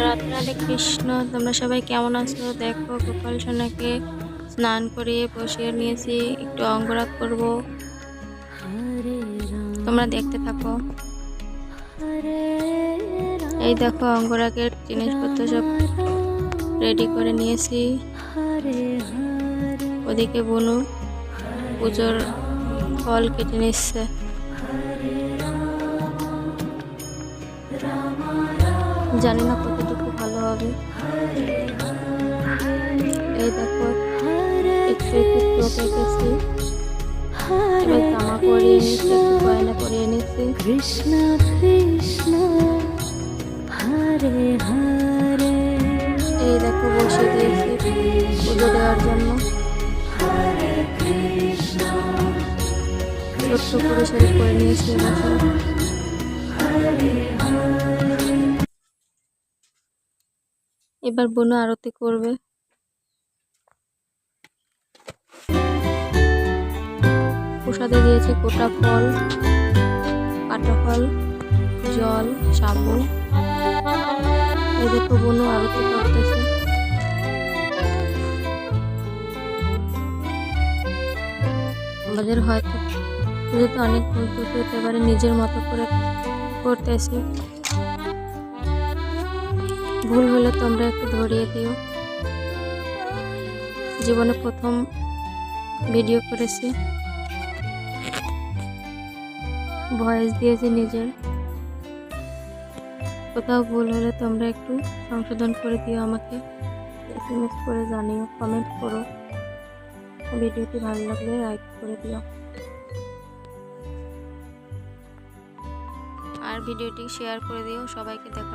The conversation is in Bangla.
রাধে রাধে কৃষ্ণ। তোমরা সবাই কেমন আছো? দেখো গোপাল সোনাকে স্নান করিয়ে বসিয়ে নিয়েছি, একটু অঙ্গরাগ করব, তোমরা দেখতে থাকো। এই দেখো অঙ্গরাগের জিনিসপত্র সব রেডি করে নিয়েছি। ওদিকে বনু পুজোর ফল কেটে নিচ্ছে। জানি না কতটুকু ভালো হবে। এই দেখো একটু একটু চোখে গেছি, এবার জামা পরিয়ে নিচ্ছি, একটু গয়না পরিয়ে নিচ্ছি। কৃষ্ণ কৃষ্ণ হরে হরে। এই দেখো বসে দিয়েছি পুজো দেওয়ার জন্য। ছোট্ট করে শাড়ি পরে নিয়েছি। এবার বনু আরতি করবে। প্রসাদে দিয়েছে গোটা ফল, কাটা ফল, জল, সাবু। এই দেখো বনু আরতি করতেছে। আমাদের হয়তো পুজোতে অনেক ভুল ত্রুটি হতে পারে, নিজের মতো করে করতেছি। ভুল হলে তোমরা একটু ধরিয়ে দিও। জীবনে প্রথম ভিডিও করেছি, ভয়েস দিয়েছি নিজের। কোথাও ভুল হলে তোমরা একটু সংশোধন করে দিও, আমাকে SMS করে জানিও, কমেন্ট করো। ভিডিওটি ভালো লাগলে লাইক করে দিও, আর ভিডিওটি শেয়ার করে দিও সবাইকে দেখার।